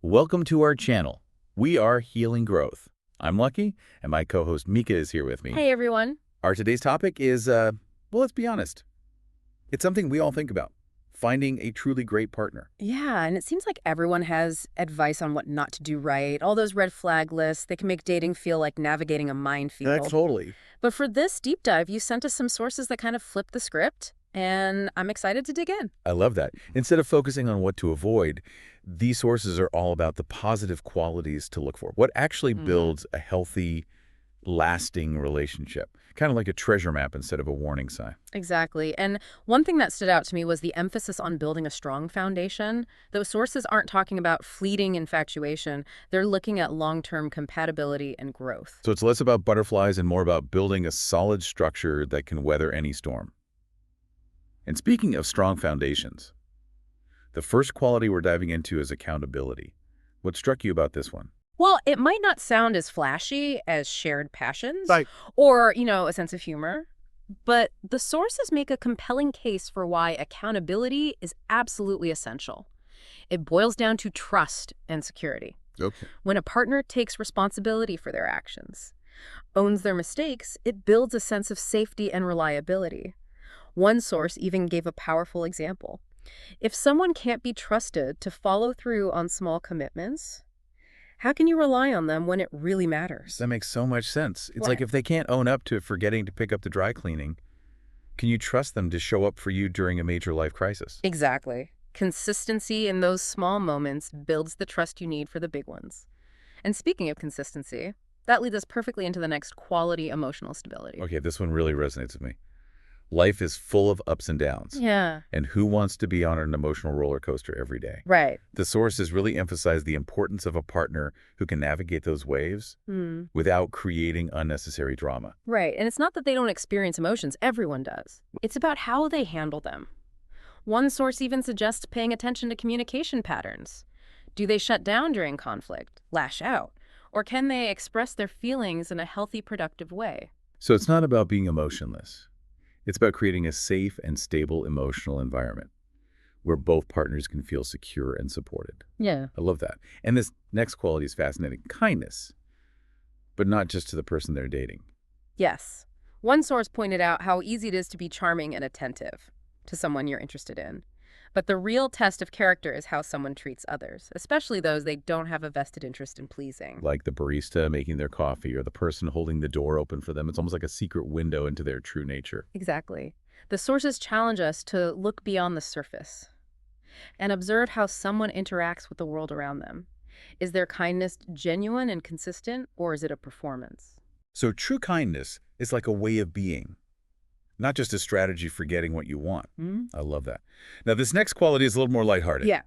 Welcome to our channel. We are Healing Growth. I'm Lucky, and my co-host Mika is here with me. Hey, everyone. Our today's topic is, well, let's be honest. It's something we all think about, finding a truly great partner. Yeah, and it seems like everyone has advice on what not to do right. All those red flag lists, they can make dating feel like navigating a minefield. Totally. But for this deep dive, you sent us some sources that kind of flip the script, and I'm excited to dig in. I love that. Instead of focusing on what to avoid, these sources are all about the positive qualities to look for. What actually builds a healthy, lasting relationship. Kind of like a treasure map instead of a warning sign. Exactly. And one thing that stood out to me was the emphasis on building a strong foundation. Those sources aren't talking about fleeting infatuation. They're looking at long-term compatibility and growth. So it's less about butterflies and more about building a solid structure that can weather any storm. And speaking of strong foundations, the first quality we're diving into is accountability. What struck you about this one? Well, it might not sound as flashy as shared passions Right. or, a sense of humor, but the sources make a compelling case for why accountability is absolutely essential. It boils down to trust and security. Okay. When a partner takes responsibility for their actions, owns their mistakes, it builds a sense of safety and reliability. One source even gave a powerful example. If someone can't be trusted to follow through on small commitments, how can you rely on them when it really matters? That makes so much sense. It's Right. like if they can't own up to forgetting to pick up the dry cleaning, can you trust them to show up for you during a major life crisis? Exactly. Consistency in those small moments builds the trust you need for the big ones. And speaking of consistency, that leads us perfectly into the next quality emotional stability. Okay, this one really resonates with me. Life is full of ups and downs. Yeah. And who wants to be on an emotional roller coaster every day? Right. The sources really emphasize the importance of a partner who can navigate those waves Hmm. without creating unnecessary drama. Right. And it's not that they don't experience emotions. Everyone does. It's about how they handle them. One source even suggests paying attention to communication patterns. Do they shut down during conflict, lash out, or can they express their feelings in a healthy, productive way? So it's not about being emotionless. It's about creating a safe and stable emotional environment where both partners can feel secure and supported. Yeah. I love that. And this next quality is fascinating. Kindness, but not just to the person they're dating. Yes. One source pointed out how easy it is to be charming and attentive to someone you're interested in. But the real test of character is how someone treats others, especially those they don't have a vested interest in pleasing. Like the barista making their coffee or the person holding the door open for them. It's almost like a secret window into their true nature. Exactly. The sources challenge us to look beyond the surface and observe how someone interacts with the world around them. Is their kindness genuine and consistent, or is it a performance? So true kindness is like a way of being, not just a strategy for getting what you want. I love that. Now, this next quality is a little more lighthearted, Yeah.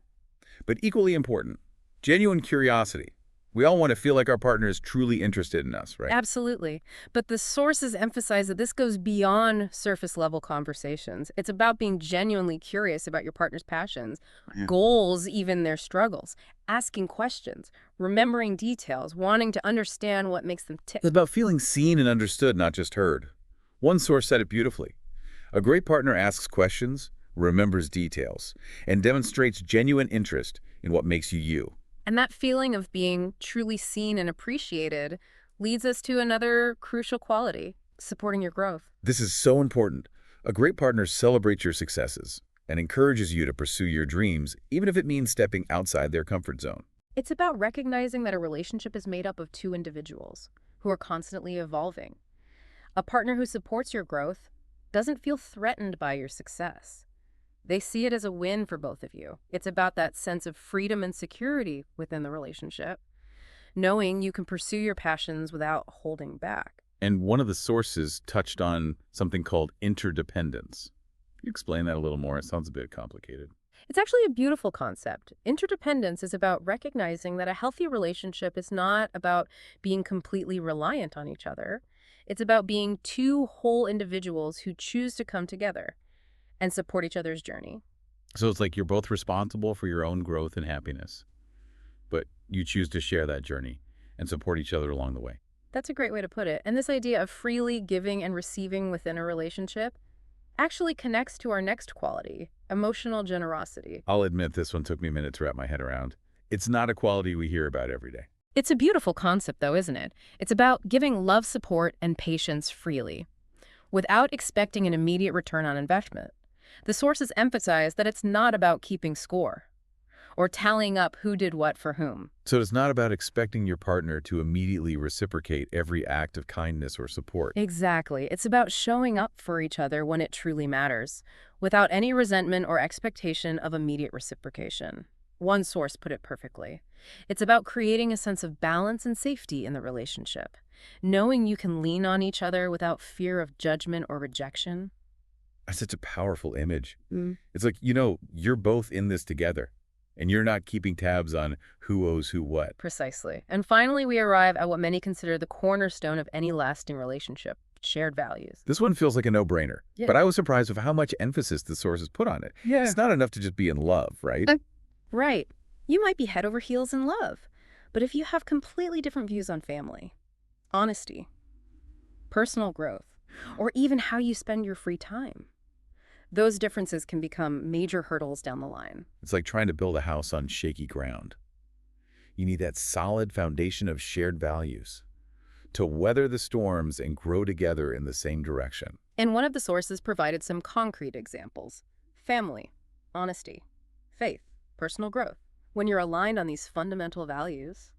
but equally important. Genuine curiosity. We all want to feel like our partner is truly interested in us, right? Absolutely. But the sources emphasize that this goes beyond surface level conversations. It's about being genuinely curious about your partner's passions, Yeah. goals, even their struggles, asking questions, remembering details, wanting to understand what makes them tick. It's about feeling seen and understood, not just heard. One source said it beautifully. A great partner asks questions, remembers details, and demonstrates genuine interest in what makes you you. And that feeling of being truly seen and appreciated leads us to another crucial quality, supporting your growth. This is so important. A great partner celebrates your successes and encourages you to pursue your dreams, even if it means stepping outside their comfort zone. It's about recognizing that a relationship is made up of two individuals who are constantly evolving. A partner who supports your growth doesn't feel threatened by your success. They see it as a win for both of you. It's about that sense of freedom and security within the relationship, knowing you can pursue your passions without holding back. And one of the sources touched on something called interdependence. Can you explain that a little more? It sounds a bit complicated. It's actually a beautiful concept. Interdependence is about recognizing that a healthy relationship is not about being completely reliant on each other. It's about being two whole individuals who choose to come together and support each other's journey. So it's like you're both responsible for your own growth and happiness, but you choose to share that journey and support each other along the way. That's a great way to put it. And this idea of freely giving and receiving within a relationship actually connects to our next quality, emotional generosity. I'll admit this one took me a minute to wrap my head around. It's not a quality we hear about every day. It's a beautiful concept, though, isn't it? It's about giving love, support, and patience freely, without expecting an immediate return on investment. The sources emphasize that it's not about keeping score or tallying up who did what for whom. So it's not about expecting your partner to immediately reciprocate every act of kindness or support. Exactly. It's about showing up for each other when it truly matters, without any resentment or expectation of immediate reciprocation. One source put it perfectly. It's about creating a sense of balance and safety in the relationship, knowing you can lean on each other without fear of judgment or rejection. That's such a powerful image. Mm. It's like, you're both in this together, and you're not keeping tabs on who owes who what. Precisely. And finally, we arrive at what many consider the cornerstone of any lasting relationship: shared values. This one feels like a no-brainer, Yeah. but I was surprised with how much emphasis the sources put on it. Yeah. It's not enough to just be in love, right? Right. You might be head over heels in love, but if you have completely different views on family, honesty, personal growth, or even how you spend your free time, those differences can become major hurdles down the line. It's like trying to build a house on shaky ground. You need that solid foundation of shared values to weather the storms and grow together in the same direction. And one of the sources provided some concrete examples: family, honesty, faith, personal growth. When you're aligned on these fundamental values,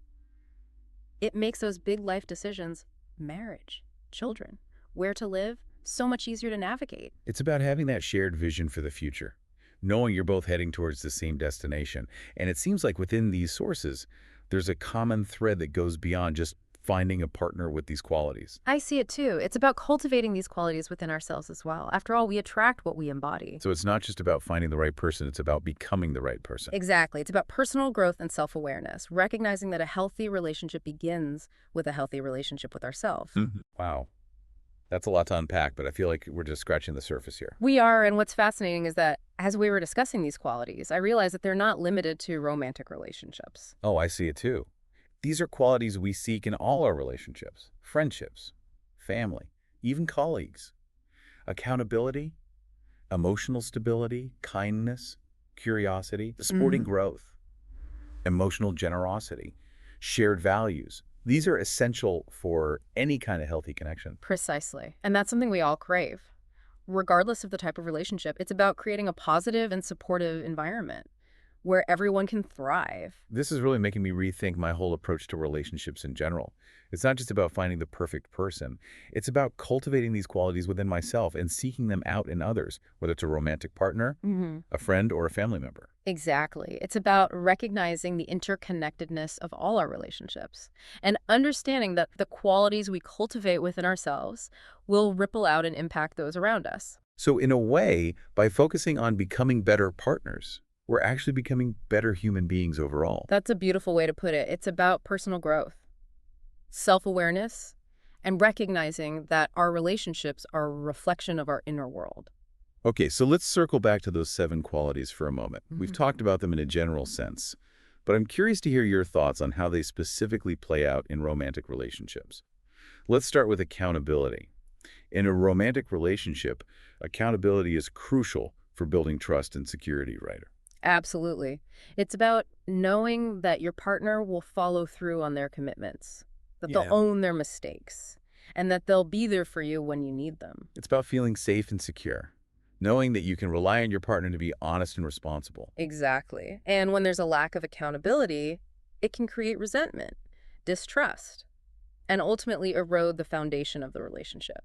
it makes those big life decisions, marriage, children, where to live, so much easier to navigate. It's about having that shared vision for the future, knowing you're both heading towards the same destination. And it seems like within these sources, there's a common thread that goes beyond just finding a partner with these qualities. I see it too. It's about cultivating these qualities within ourselves as well. After all, we attract what we embody. So it's not just about finding the right person, it's about becoming the right person. Exactly. It's about personal growth and self-awareness, recognizing that a healthy relationship begins with a healthy relationship with ourselves. Wow. That's a lot to unpack, but I feel like we're just scratching the surface here. We are, and what's fascinating is that as we were discussing these qualities, I realized that they're not limited to romantic relationships. Oh, I see it too. These are qualities we seek in all our relationships, friendships, family, even colleagues. Accountability, emotional stability, kindness, curiosity, supporting growth, emotional generosity, shared values. These are essential for any kind of healthy connection. Precisely. And that's something we all crave. Regardless of the type of relationship, it's about creating a positive and supportive environment where everyone can thrive. This is really making me rethink my whole approach to relationships in general. It's not just about finding the perfect person. It's about cultivating these qualities within myself and seeking them out in others, whether it's a romantic partner, a friend, or a family member. Exactly. It's about recognizing the interconnectedness of all our relationships and understanding that the qualities we cultivate within ourselves will ripple out and impact those around us. So in a way, by focusing on becoming better partners, we're actually becoming better human beings overall. That's a beautiful way to put it. It's about personal growth, self-awareness, and recognizing that our relationships are a reflection of our inner world. Okay, so let's circle back to those 7 qualities for a moment. We've talked about them in a general sense, but I'm curious to hear your thoughts on how they specifically play out in romantic relationships. Let's start with accountability. In a romantic relationship, accountability is crucial for building trust and security, right? Absolutely. It's about knowing that your partner will follow through on their commitments, that they'll own their mistakes, and that they'll be there for you when you need them. It's about feeling safe and secure, knowing that you can rely on your partner to be honest and responsible. Exactly. And when there's a lack of accountability, it can create resentment, distrust, and ultimately erode the foundation of the relationship.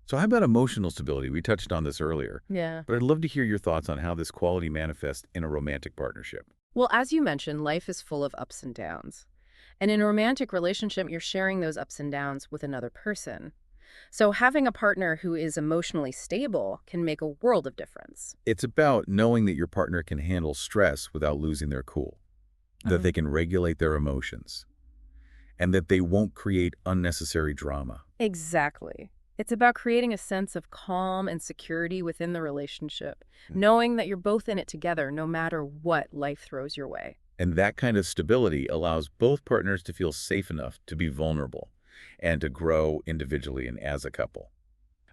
So how about emotional stability? We touched on this earlier, Yeah. but I'd love to hear your thoughts on how this quality manifests in a romantic partnership. Well, as you mentioned, life is full of ups and downs. And in a romantic relationship, you're sharing those ups and downs with another person. So having a partner who is emotionally stable can make a world of difference. It's about knowing that your partner can handle stress without losing their cool, that they can regulate their emotions, and that they won't create unnecessary drama. Exactly. It's about creating a sense of calm and security within the relationship, knowing that you're both in it together no matter what life throws your way. And that kind of stability allows both partners to feel safe enough to be vulnerable and to grow individually and as a couple.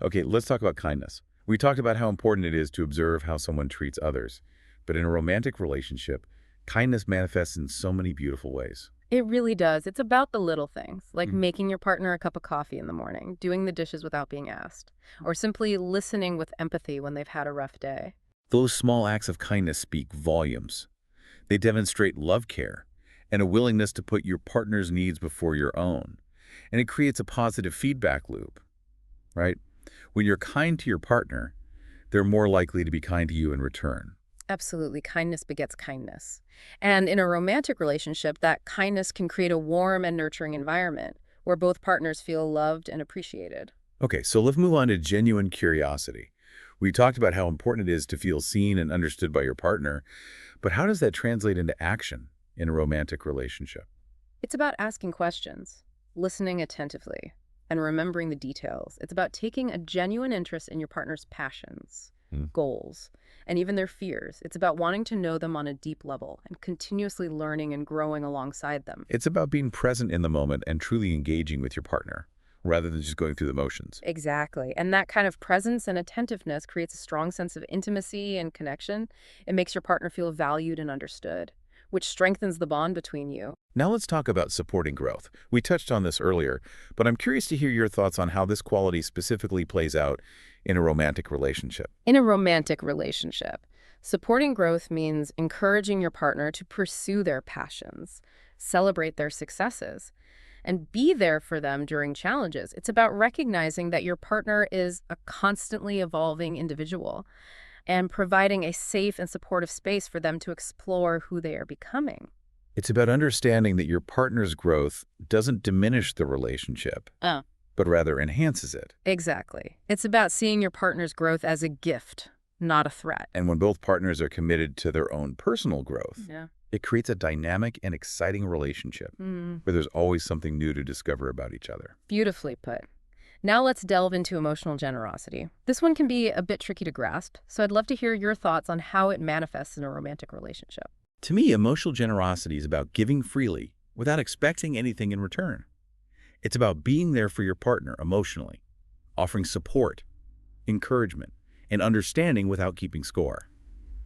Okay, let's talk about kindness. We talked about how important it is to observe how someone treats others. But in a romantic relationship, Kindness manifests in so many beautiful ways. It really does. It's about the little things, like making your partner a cup of coffee in the morning, doing the dishes without being asked, or simply listening with empathy when they've had a rough day. Those small acts of kindness speak volumes. They demonstrate love care and a willingness to put your partner's needs before your own. And it creates a positive feedback loop, right? When you're kind to your partner, they're more likely to be kind to you in return. Absolutely. Kindness begets kindness. And in a romantic relationship, that kindness can create a warm and nurturing environment where both partners feel loved and appreciated. Okay, so let's move on to genuine curiosity. We talked about how important it is to feel seen and understood by your partner, but how does that translate into action in a romantic relationship? It's about asking questions, listening attentively, and remembering the details. It's about taking a genuine interest in your partner's passions, Hmm. goals, and even their fears. It's about wanting to know them on a deep level and continuously learning and growing alongside them. It's about being present in the moment and truly engaging with your partner, rather than just going through the motions. Exactly. And that kind of presence and attentiveness creates a strong sense of intimacy and connection. It makes your partner feel valued and understood, which strengthens the bond between you. Now let's talk about supporting growth. We touched on this earlier, but I'm curious to hear your thoughts on how this quality specifically plays out in a romantic relationship. In a romantic relationship, supporting growth means encouraging your partner to pursue their passions, celebrate their successes, and be there for them during challenges. It's about recognizing that your partner is a constantly evolving individual and providing a safe and supportive space for them to explore who they are becoming. It's about understanding that your partner's growth doesn't diminish the relationship, Oh, but rather enhances it. exactly. It's about seeing your partner's growth as a gift, not a threat. And when both partners are committed to their own personal growth, Yeah. it creates a dynamic and exciting relationship where there's always something new to discover about each other. Beautifully put. Now let's delve into emotional generosity. This one can be a bit tricky to grasp, so I'd love to hear your thoughts on how it manifests in a romantic relationship. To me, emotional generosity is about giving freely without expecting anything in return. It's about being there for your partner emotionally, offering support, encouragement, and understanding without keeping score.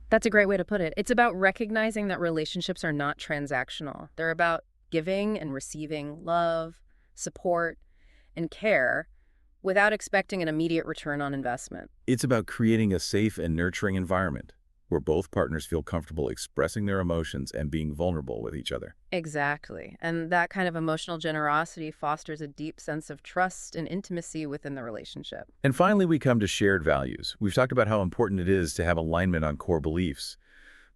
That's a great way to put it. It's about recognizing that relationships are not transactional. They're about giving and receiving love, support, and care without expecting an immediate return on investment. It's about creating a safe and nurturing environment where both partners feel comfortable expressing their emotions and being vulnerable with each other. Exactly. And that kind of emotional generosity fosters a deep sense of trust and intimacy within the relationship. And finally, we come to shared values. We've talked about how important it is to have alignment on core beliefs,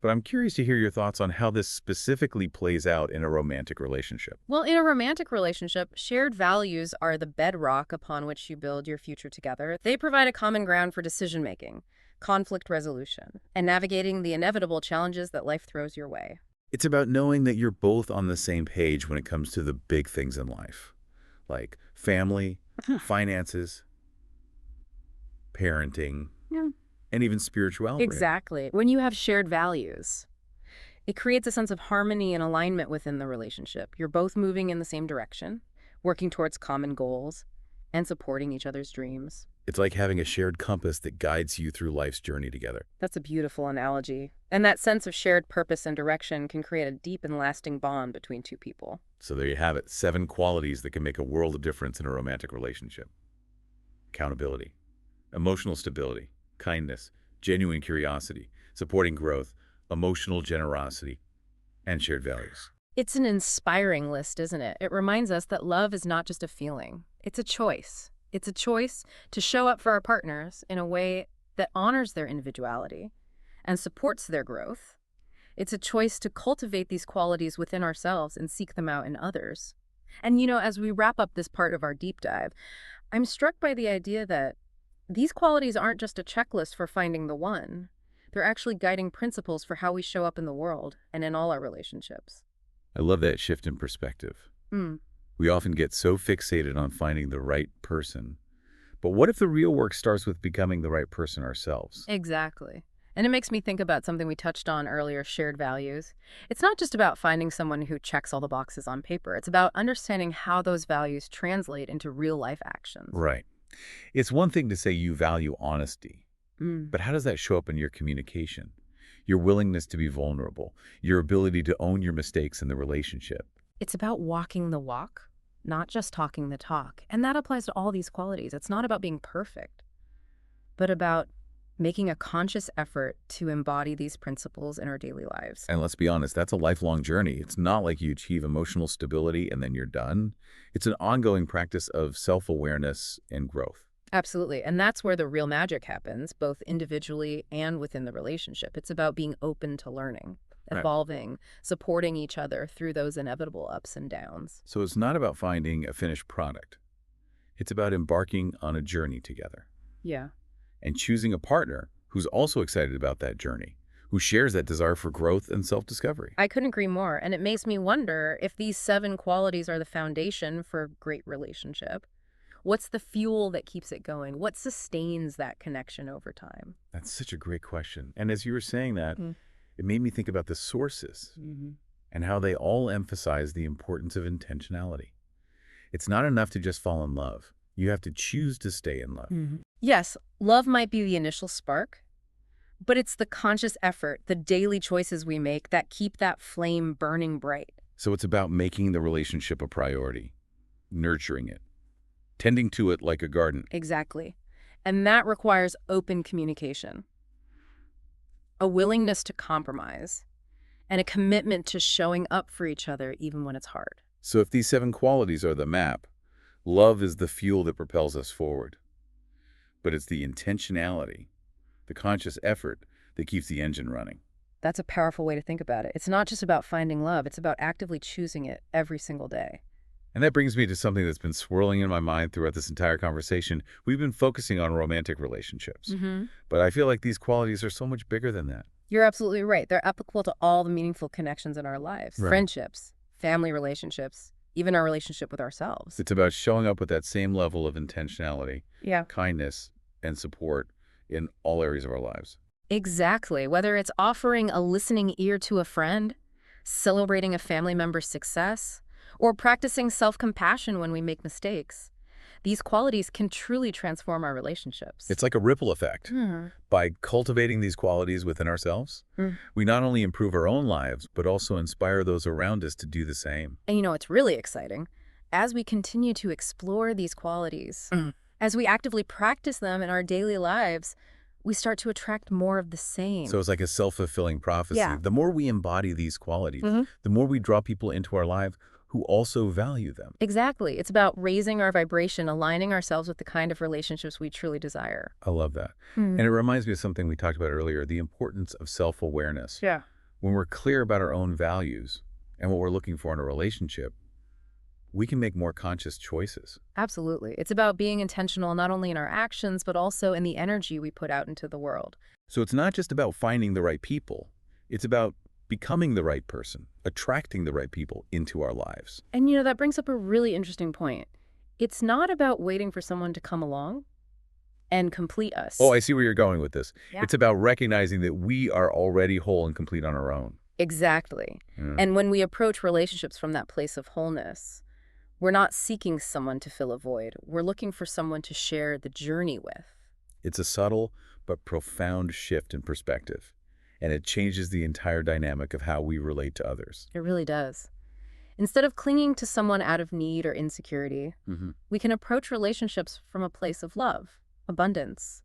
but I'm curious to hear your thoughts on how this specifically plays out in a romantic relationship. Well, in a romantic relationship, shared values are the bedrock upon which you build your future together. They provide a common ground for decision-making, conflict resolution, and navigating the inevitable challenges that life throws your way. It's about knowing that you're both on the same page when it comes to the big things in life, like family, finances, parenting, Yeah. and even spirituality. Exactly. When you have shared values, it creates a sense of harmony and alignment within the relationship. You're both moving in the same direction, working towards common goals, and supporting each other's dreams. It's like having a shared compass that guides you through life's journey together. That's a beautiful analogy. And that sense of shared purpose and direction can create a deep and lasting bond between two people. So there you have it, 7 qualities that can make a world of difference in a romantic relationship. Accountability, emotional stability, kindness, genuine curiosity, supporting growth, emotional generosity, and shared values. It's an inspiring list, isn't it? It reminds us that love is not just a feeling. It's a choice. It's a choice to show up for our partners in a way that honors their individuality and supports their growth. It's a choice to cultivate these qualities within ourselves and seek them out in others. And, as we wrap up this part of our deep dive, I'm struck by the idea that these qualities aren't just a checklist for finding the one. They're actually guiding principles for how we show up in the world and in all our relationships. I love that shift in perspective. Hmm. We often get so fixated on finding the right person. But what if the real work starts with becoming the right person ourselves? Exactly. And it makes me think about something we touched on earlier, shared values. It's not just about finding someone who checks all the boxes on paper. It's about understanding how those values translate into real-life actions. Right. It's one thing to say you value honesty, Mm. but how does that show up in your communication? your willingness to be vulnerable, your ability to own your mistakes in the relationship. It's about walking the walk, not just talking the talk. And that applies to all these qualities. It's not about being perfect, but about making a conscious effort to embody these principles in our daily lives. And let's be honest, that's a lifelong journey. It's not like you achieve emotional stability and then you're done. It's an ongoing practice of self-awareness and growth. Absolutely. And that's where the real magic happens, both individually and within the relationship. It's about being open to learning, Right. evolving, supporting each other through those inevitable ups and downs. So it's not about finding a finished product. It's about embarking on a journey together Yeah. and choosing a partner who's also excited about that journey, who shares that desire for growth and self-discovery. I couldn't agree more. And it makes me wonder if these 7 qualities are the foundation for a great relationship. What's the fuel that keeps it going? What sustains that connection over time? That's such a great question. And as you were saying that, Mm. it made me think about the sources and how they all emphasize the importance of intentionality. It's not enough to just fall in love. You have to choose to stay in love. Yes, love might be the initial spark, but it's the conscious effort, the daily choices we make that keep that flame burning bright. So it's about making the relationship a priority, nurturing it, tending to it like a garden. Exactly. And that requires open communication, a willingness to compromise, and a commitment to showing up for each other even when it's hard. So if these 7 qualities are the map, love is the fuel that propels us forward. But it's the intentionality, the conscious effort that keeps the engine running. That's a powerful way to think about it. It's not just about finding love, it's about actively choosing it every single day. And that brings me to something that's been swirling in my mind throughout this entire conversation. We've been focusing on romantic relationships, but I feel like these qualities are so much bigger than that. You're absolutely right. They're applicable to all the meaningful connections in our lives. Right. Friendships, family relationships, even our relationship with ourselves. It's about showing up with that same level of intentionality, Yeah. kindness, and support in all areas of our lives. Exactly. Whether it's offering a listening ear to a friend, celebrating a family member's success, or practicing self-compassion when we make mistakes, these qualities can truly transform our relationships. It's like a ripple effect. Hmm. By cultivating these qualities within ourselves, we not only improve our own lives, but also inspire those around us to do the same. And it's really exciting. As we continue to explore these qualities, as we actively practice them in our daily lives, we start to attract more of the same. So it's like a self-fulfilling prophecy. Yeah. The more we embody these qualities, the more we draw people into our life who also value them. Exactly. It's about raising our vibration, aligning ourselves with the kind of relationships we truly desire. I love that. And it reminds me of something we talked about earlier, the importance of self-awareness. Yeah. When we're clear about our own values and what we're looking for in a relationship, we can make more conscious choices. Absolutely. It's about being intentional not only in our actions, but also in the energy we put out into the world. So it's not just about finding the right people. It's about becoming the right person, attracting the right people into our lives. And that brings up a really interesting point. It's not about waiting for someone to come along and complete us. Oh, I see where you're going with this. Yeah. It's about recognizing that we are already whole and complete on our own. Exactly. Yeah. And when we approach relationships from that place of wholeness, we're not seeking someone to fill a void. We're looking for someone to share the journey with. It's a subtle but profound shift in perspective, and it changes the entire dynamic of how we relate to others. It really does. Instead of clinging to someone out of need or insecurity, we can approach relationships from a place of love, abundance,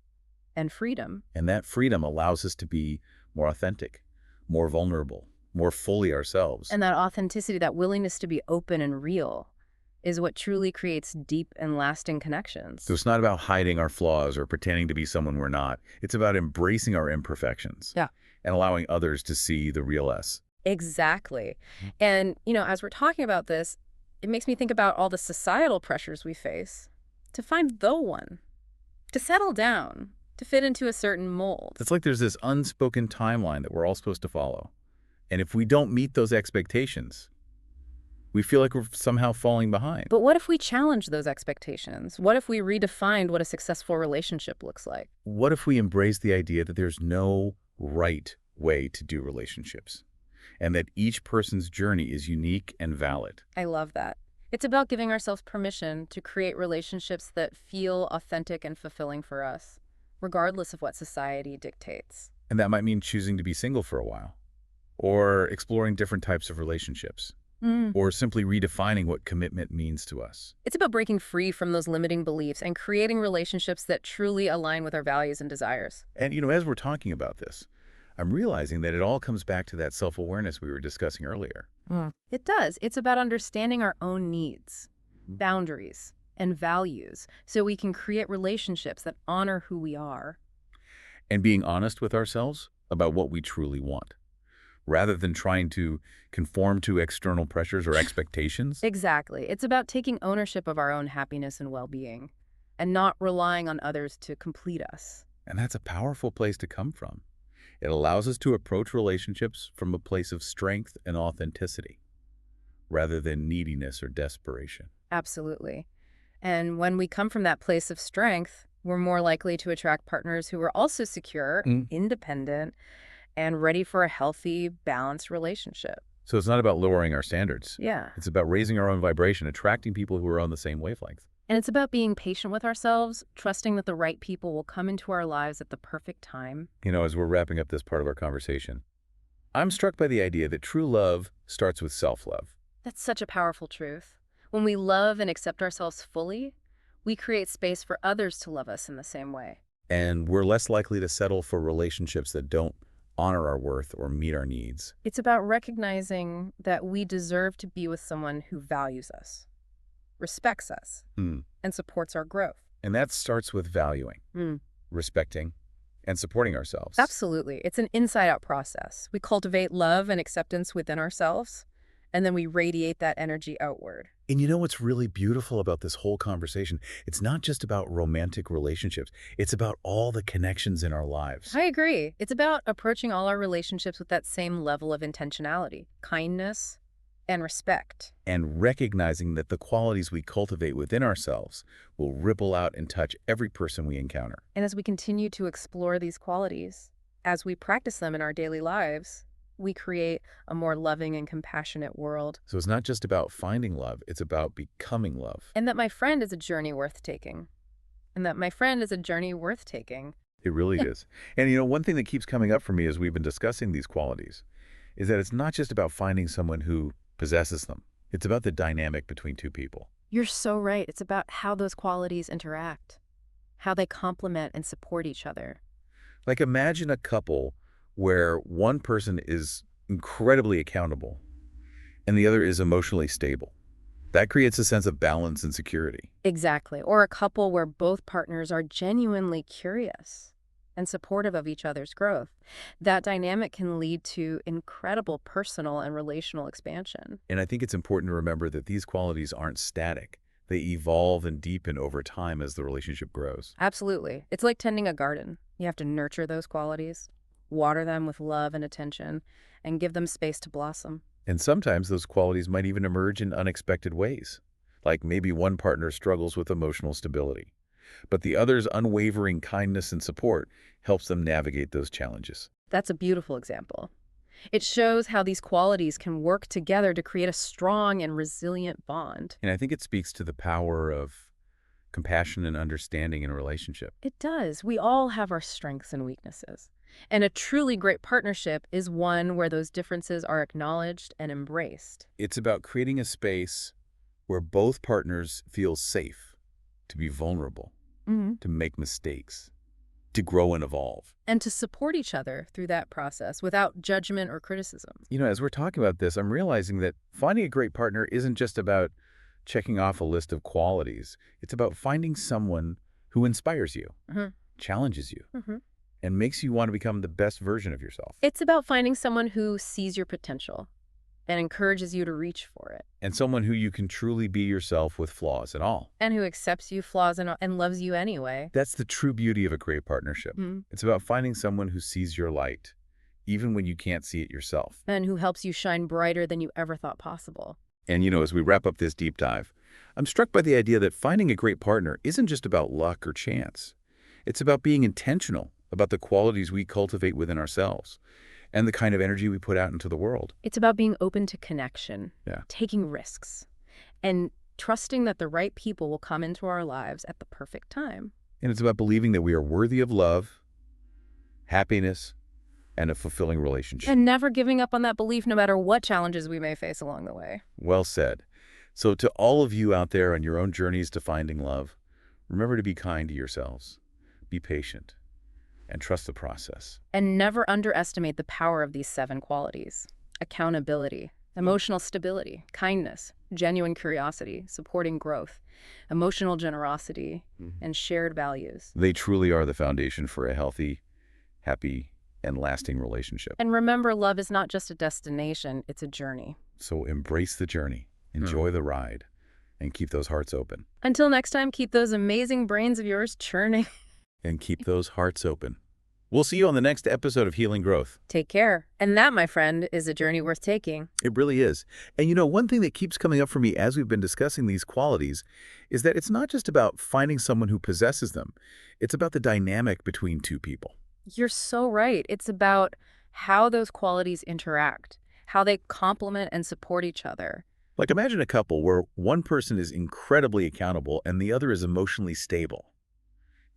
and freedom. And that freedom allows us to be more authentic, more vulnerable, more fully ourselves. And that authenticity, that willingness to be open and real, is what truly creates deep and lasting connections. So it's not about hiding our flaws or pretending to be someone we're not. It's about embracing our imperfections. Yeah. And allowing others to see the real us. Exactly. And, as we're talking about this, it makes me think about all the societal pressures we face to find the one, to settle down, to fit into a certain mold. It's like there's this unspoken timeline that we're all supposed to follow. And if we don't meet those expectations, we feel like we're somehow falling behind. But what if we challenge those expectations? What if we redefined what a successful relationship looks like? What if we embrace the idea that there's no right way to do relationships, and that each person's journey is unique and valid? I love that. It's about giving ourselves permission to create relationships that feel authentic and fulfilling for us, regardless of what society dictates. And that might mean choosing to be single for a while, or exploring different types of relationships, Mm. or simply redefining what commitment means to us. It's about breaking free from those limiting beliefs and creating relationships that truly align with our values and desires. And, as we're talking about this, I'm realizing that it all comes back to that self-awareness we were discussing earlier. It does. It's about understanding our own needs, Mhm. boundaries, and values so we can create relationships that honor who we are. And being honest with ourselves about what we truly want, rather than trying to conform to external pressures or expectations. Exactly. It's about taking ownership of our own happiness and well-being and not relying on others to complete us. And that's a powerful place to come from. It allows us to approach relationships from a place of strength and authenticity, rather than neediness or desperation. Absolutely. And when we come from that place of strength, we're more likely to attract partners who are also secure, Mm. independent, and ready for a healthy, balanced relationship. So it's not about lowering our standards. Yeah. It's about raising our own vibration, attracting people who are on the same wavelength. And it's about being patient with ourselves, trusting that the right people will come into our lives at the perfect time. As we're wrapping up this part of our conversation, I'm struck by the idea that true love starts with self-love. That's such a powerful truth. When we love and accept ourselves fully, we create space for others to love us in the same way. And we're less likely to settle for relationships that don't honor our worth or meet our needs. It's about recognizing that we deserve to be with someone who values us, respects us, Hmm. and supports our growth. And that starts with valuing, Mm. respecting, and supporting ourselves. Absolutely. It's an inside-out process. We cultivate love and acceptance within ourselves, and then we radiate that energy outward. And what's really beautiful about this whole conversation? It's not just about romantic relationships. It's about all the connections in our lives. I agree. It's about approaching all our relationships with that same level of intentionality, kindness, and respect. And recognizing that the qualities we cultivate within ourselves will ripple out and touch every person we encounter. And as we continue to explore these qualities, as we practice them in our daily lives, we create a more loving and compassionate world. So it's not just about finding love, it's about becoming love. And that my friend is a journey worth taking. And that my friend is a journey worth taking. It really is. And one thing that keeps coming up for me as we've been discussing these qualities is that it's not just about finding someone who possesses them. It's about the dynamic between two people. You're so right. It's about how those qualities interact, how they complement and support each other. Like imagine a couple where one person is incredibly accountable and the other is emotionally stable. That creates a sense of balance and security. Exactly. Or a couple where both partners are genuinely curious and supportive of each other's growth. That dynamic can lead to incredible personal and relational expansion. And I think it's important to remember that these qualities aren't static. They evolve and deepen over time as the relationship grows. Absolutely. It's like tending a garden. You have to nurture those qualities, water them with love and attention, and give them space to blossom. And sometimes those qualities might even emerge in unexpected ways. Like maybe one partner struggles with emotional stability, but the other's unwavering kindness and support helps them navigate those challenges. That's a beautiful example. It shows how these qualities can work together to create a strong and resilient bond. And I think it speaks to the power of compassion and understanding in a relationship. It does. We all have our strengths and weaknesses. And a truly great partnership is one where those differences are acknowledged and embraced. It's about creating a space where both partners feel safe to be vulnerable, to make mistakes, to grow and evolve. And to support each other through that process without judgment or criticism. As we're talking about this, I'm realizing that finding a great partner isn't just about checking off a list of qualities. It's about finding someone who inspires you, challenges you, and makes you want to become the best version of yourself. It's about finding someone who sees your potential and encourages you to reach for it. And someone who you can truly be yourself with flaws and all. And who accepts you flaws and loves you anyway. That's the true beauty of a great partnership. It's about finding someone who sees your light, even when you can't see it yourself. And who helps you shine brighter than you ever thought possible. And as we wrap up this deep dive, I'm struck by the idea that finding a great partner isn't just about luck or chance. It's about being intentional about the qualities we cultivate within ourselves and the kind of energy we put out into the world. It's about being open to connection, Yeah. taking risks, and trusting that the right people will come into our lives at the perfect time. And it's about believing that we are worthy of love, happiness, and a fulfilling relationship. And never giving up on that belief no matter what challenges we may face along the way. Well said. So to all of you out there on your own journeys to finding love, remember to be kind to yourselves, be patient, and trust the process. And never underestimate the power of these 7 qualities: accountability, emotional stability, kindness, genuine curiosity, supporting growth, emotional generosity, and shared values. They truly are the foundation for a healthy, happy, and lasting relationship. And remember, love is not just a destination, it's a journey. So embrace the journey, enjoy the ride, and keep those hearts open. Until next time, keep those amazing brains of yours churning. And keep those hearts open. We'll see you on the next episode of Healing Growth. Take care. And that, my friend, is a journey worth taking. It really is. And you know, one thing that keeps coming up for me as we've been discussing these qualities is that it's not just about finding someone who possesses them. It's about the dynamic between two people. You're so right. It's about how those qualities interact, how they complement and support each other. Like imagine a couple where one person is incredibly accountable and the other is emotionally stable.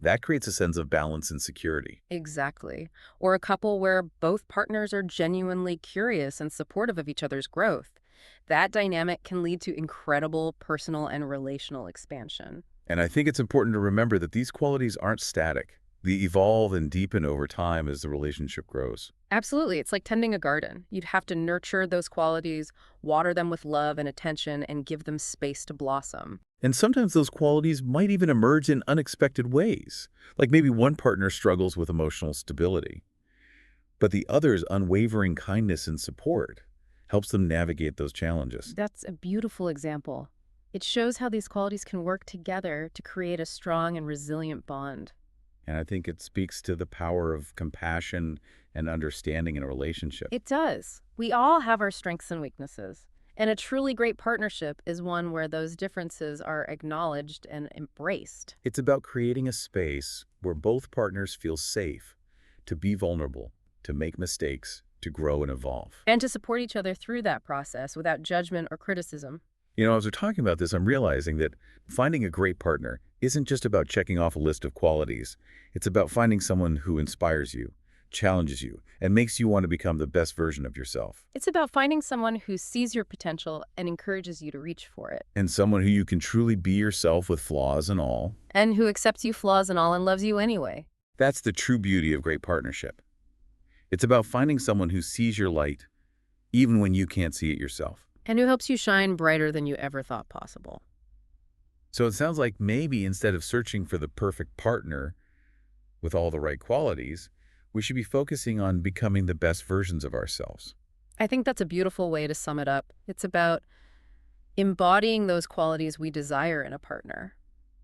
That creates a sense of balance and security. Exactly. Or a couple where both partners are genuinely curious and supportive of each other's growth. That dynamic can lead to incredible personal and relational expansion. And I think it's important to remember that these qualities aren't static. They evolve and deepen over time as the relationship grows. Absolutely. It's like tending a garden. You'd have to nurture those qualities, water them with love and attention, and give them space to blossom. And sometimes those qualities might even emerge in unexpected ways. Like maybe one partner struggles with emotional stability, but the other's unwavering kindness and support helps them navigate those challenges. That's a beautiful example. It shows how these qualities can work together to create a strong and resilient bond. And I think it speaks to the power of compassion and understanding in a relationship. It does. We all have our strengths and weaknesses. And a truly great partnership is one where those differences are acknowledged and embraced. It's about creating a space where both partners feel safe to be vulnerable, to make mistakes, to grow and evolve. And to support each other through that process without judgment or criticism. You know, as we're talking about this, I'm realizing that finding a great partner isn't just about checking off a list of qualities. It's about finding someone who inspires you, challenges you, and makes you want to become the best version of yourself. It's about finding someone who sees your potential and encourages you to reach for it. And someone who you can truly be yourself with flaws and all. And who accepts you flaws and all and loves you anyway. That's the true beauty of great partnership. It's about finding someone who sees your light, even when you can't see it yourself. And who helps you shine brighter than you ever thought possible. So it sounds like maybe instead of searching for the perfect partner with all the right qualities, we should be focusing on becoming the best versions of ourselves. I think that's a beautiful way to sum it up. It's about embodying those qualities we desire in a partner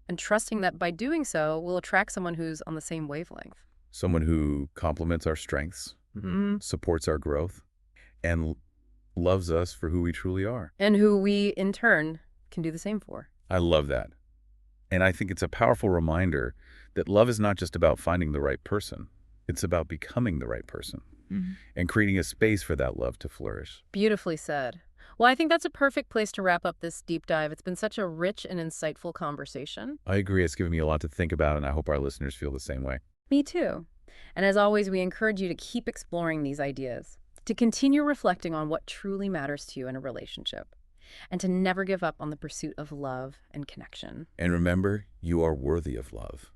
and trusting that by doing so, we'll attract someone who's on the same wavelength. Someone who complements our strengths, supports our growth, and loves us for who we truly are. And who we, in turn, can do the same for. I love that. And I think it's a powerful reminder that love is not just about finding the right person. It's about becoming the right person and creating a space for that love to flourish. Beautifully said. Well, I think that's a perfect place to wrap up this deep dive. It's been such a rich and insightful conversation. I agree. It's given me a lot to think about, and I hope our listeners feel the same way. Me too. And as always, we encourage you to keep exploring these ideas, to continue reflecting on what truly matters to you in a relationship, and to never give up on the pursuit of love and connection. And remember, you are worthy of love.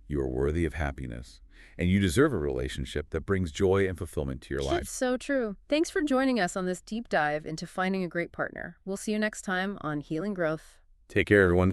You are worthy of happiness, and you deserve a relationship that brings joy and fulfillment to your life. That's so true. Thanks for joining us on this deep dive into finding a great partner. We'll see you next time on Healing Growth. Take care, everyone.